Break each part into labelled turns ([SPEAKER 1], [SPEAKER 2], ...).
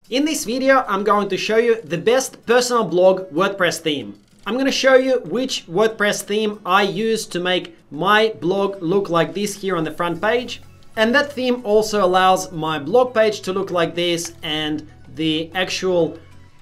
[SPEAKER 1] In this video, I'm going to show you the best personal blog WordPress theme. I'm going to show you which WordPress theme I use to make my blog look like this here on the front page. And that theme also allows my blog page to look like this and the actual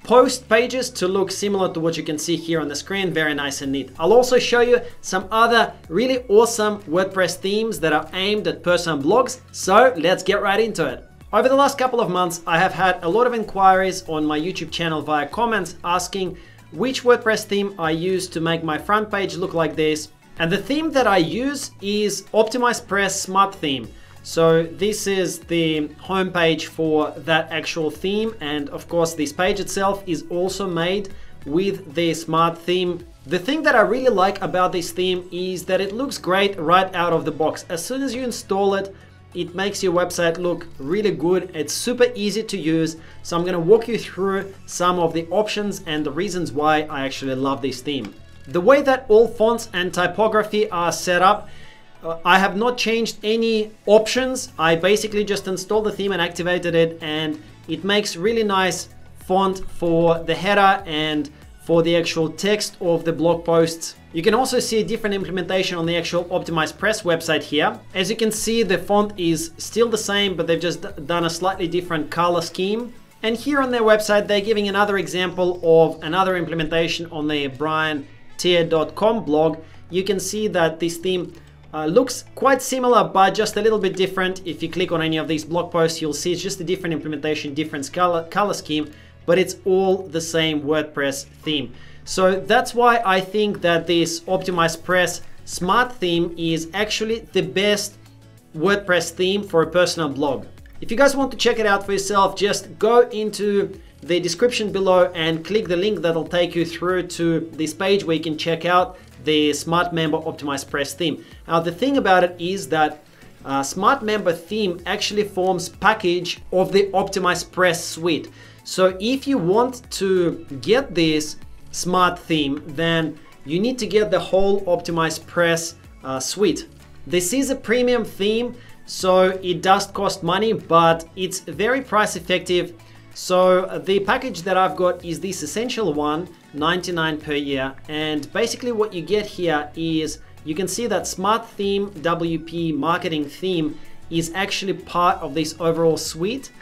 [SPEAKER 1] post pages to look similar to what you can see here on the screen. Very nice and neat. I'll also show you some other really awesome WordPress themes that are aimed at personal blogs. So let's get right into it. Over the last couple of months, I have had a lot of inquiries on my YouTube channel via comments asking which WordPress theme I use to make my front page look like this. And the theme that I use is OptimizePress Smart theme. So this is the homepage for that actual theme. And of course, this page itself is also made with the Smart theme. The thing that I really like about this theme is that it looks great right out of the box. As soon as you install it, it makes your website look really good. It's super easy to use. So I'm going to walk you through some of the options and the reasons why I actually love this theme. The way that all fonts and typography are set up, I have not changed any options. I basically just installed the theme and activated it, and it makes really nice font for the header and for the actual text of the blog posts. You can also see a different implementation on the actual OptimizePress website here. As you can see, the font is still the same, but they've just done a slightly different color scheme. And here on their website, they're giving another example of another implementation on the briantier.com blog. You can see that this theme looks quite similar, but just a little bit different. If you click on any of these blog posts, you'll see it's just a different implementation, different color scheme, but it's all the same WordPress theme. So that's why I think that this OptimizePress Smart theme is actually the best WordPress theme for a personal blog. If you guys want to check it out for yourself, just go into the description below and click the link that'll take you through to this page where you can check out the Smart Member OptimizePress theme. Now the thing about it is that Smart Member theme actually forms package of the OptimizePress Suite. So if you want to get this Smart theme, then you need to get the whole OptimizePress Suite. This is a premium theme, so it does cost money, but it's very price effective. So the package that I've got is this essential one, $99 per year. And basically what you get here is you can see that Smart Theme WP marketing theme is actually part of this overall suite,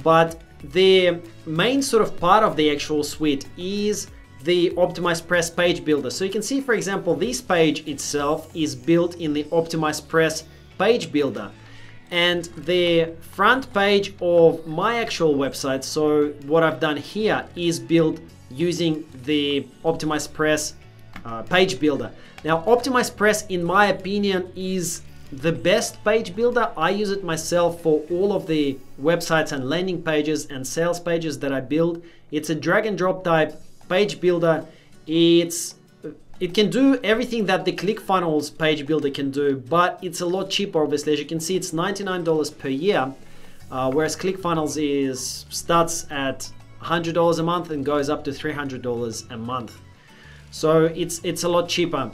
[SPEAKER 1] but the main sort of part of the actual suite is the OptimizePress page builder. So you can see, for example, this page itself is built in the OptimizePress page builder. And the front page of my actual website, so what I've done here is built using the OptimizePress page builder. Now, OptimizePress, in my opinion, is the best page builder. I use it myself for all of the websites and landing pages and sales pages that I build. It's a drag and drop type page builder. It can do everything that the ClickFunnels page builder can do, but it's a lot cheaper, obviously. As you can see, it's $99 per year, whereas ClickFunnels starts at $100 a month and goes up to $300 a month. So it's a lot cheaper.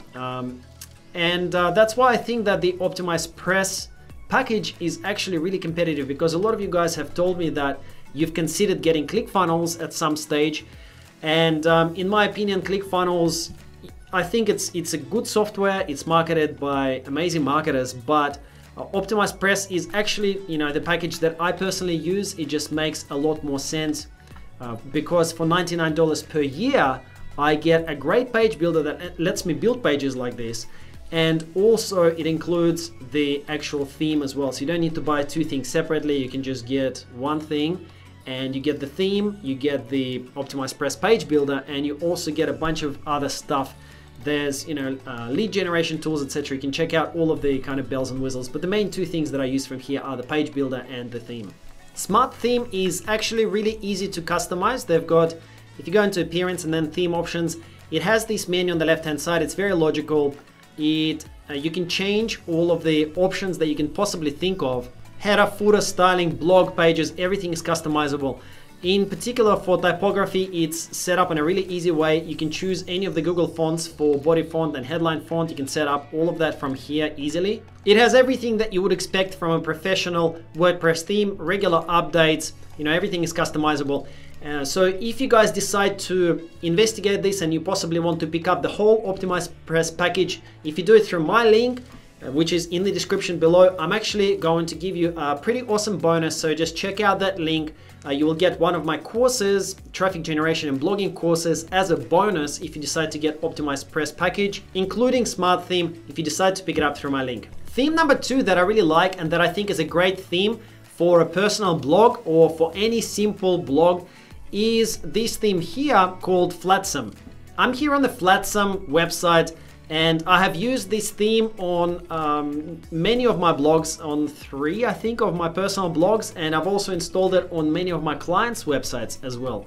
[SPEAKER 1] That's why I think that the OptimizePress package is actually really competitive, because a lot of you guys have told me that you've considered getting ClickFunnels at some stage. And in my opinion, ClickFunnels, I think it's a good software. It's marketed by amazing marketers, but OptimizePress is actually, the package that I personally use. It just makes a lot more sense because for $99 per year, I get a great page builder that lets me build pages like this. And also it includes the actual theme as well. So you don't need to buy two things separately. You can just get one thing, and you get the theme, you get the OptimizePress page builder, and you also get a bunch of other stuff. There's, lead generation tools, etc. You can check out all of the kind of bells and whistles, but the main two things that I use from here are the page builder and the theme. Smart theme is actually really easy to customize. They've got, if you go into appearance and then theme options, it has this menu on the left-hand side. It's very logical. You can change all of the options that you can possibly think of. Header, footer, styling, blog pages, everything is customizable. In particular for typography, it's set up in a really easy way. You can choose any of the Google fonts for body font and headline font. You can set up all of that from here easily. It has everything that you would expect from a professional WordPress theme, regular updates, everything is customizable. So if you guys decide to investigate this and you possibly want to pick up the whole OptimizePress package, if you do it through my link, which is in the description below, I'm actually going to give you a pretty awesome bonus. So just check out that link. You will get one of my courses, traffic generation and blogging courses, as a bonus if you decide to get OptimizePress package, including Smart theme, if you decide to pick it up through my link. Theme number 2 that I really like and that I think is a great theme for a personal blog or for any simple blog is this theme here called Flatsome. I'm here on the Flatsome website and I have used this theme on many of my blogs, on 3 I think of my personal blogs, and I've also installed it on many of my clients' websites as well.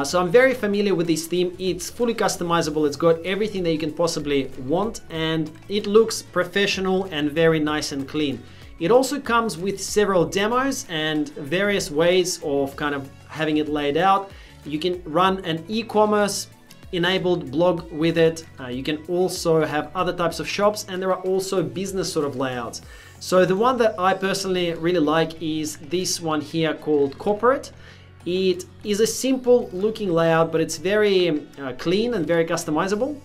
[SPEAKER 1] So I'm very familiar with this theme. It's fully customizable, it's got everything that you can possibly want, and it looks professional and very nice and clean. It also comes with several demos and various ways of kind of having it laid out. You can run an e-commerce enabled blog with it. You can also have other types of shops, and there are also business sort of layouts. So the one that I personally really like is this one here called Corporate. It is a simple looking layout, but it's very clean and very customizable.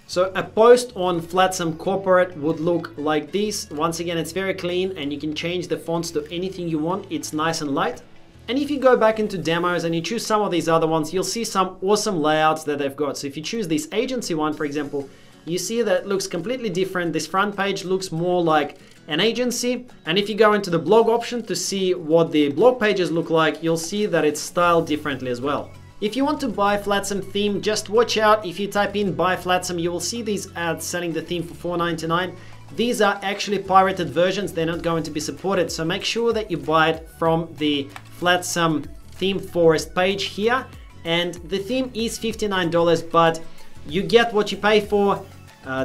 [SPEAKER 1] So a post on Flatsome Corporate would look like this. Once again, it's very clean and you can change the fonts to anything you want. It's nice and light. And if you go back into demos and you choose some of these other ones, you'll see some awesome layouts that they've got. So if you choose this agency one, for example, you see that it looks completely different. This front page looks more like an agency. And if you go into the blog option to see what the blog pages look like, you'll see that it's styled differently as well. If you want to buy Flatsome theme, just watch out. If you type in buy Flatsome, you will see these ads selling the theme for $4.99. These are actually pirated versions. They're not going to be supported. So make sure that you buy it from the Flatsome theme forest page here. And the theme is $59, but you get what you pay for.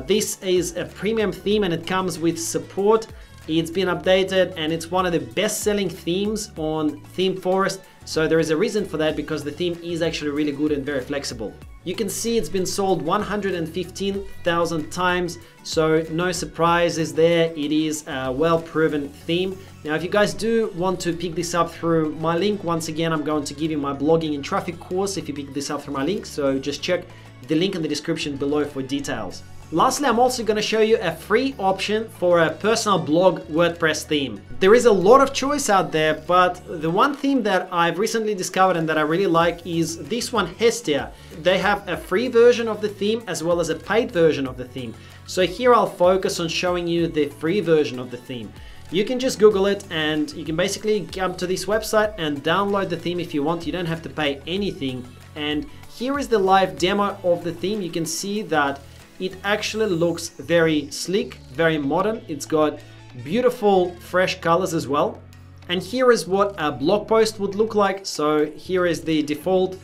[SPEAKER 1] This is a premium theme and it comes with support. It's been updated and it's one of the best-selling themes on Theme Forest. So there is a reason for that, because the theme is actually really good and very flexible. You can see it's been sold 115,000 times, so no surprises there. It is a well-proven theme. Now, if you guys do want to pick this up through my link, once again, I'm going to give you my blogging and traffic course if you pick this up through my link. So just check the link in the description below for details. Lastly, I'm also going to show you a free option for a personal blog WordPress theme. There is a lot of choice out there, but the one theme that I've recently discovered and that I really like is this one, Hestia. They have a free version of the theme as well as a paid version of the theme. So here I'll focus on showing you the free version of the theme. You can just Google it and you can basically come to this website and download the theme if you want. You don't have to pay anything. And here is the live demo of the theme. You can see that it actually looks very sleek, very modern. It's got beautiful, fresh colors as well. And here is what a blog post would look like. So here is the default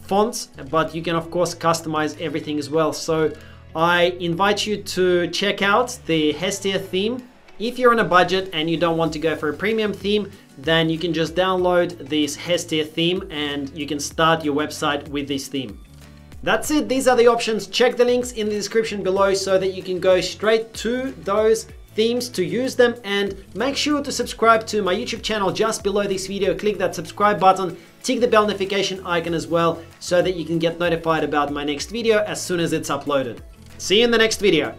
[SPEAKER 1] fonts, but you can of course customize everything as well. So I invite you to check out the Hestia theme. If you're on a budget and you don't want to go for a premium theme, then you can just download this Hestia theme and you can start your website with this theme. That's it. These are the options. Check the links in the description below so that you can go straight to those themes to use them, and make sure to subscribe to my YouTube channel just below this video. Click that subscribe button, tick the bell notification icon as well so that you can get notified about my next video as soon as it's uploaded. See you in the next video.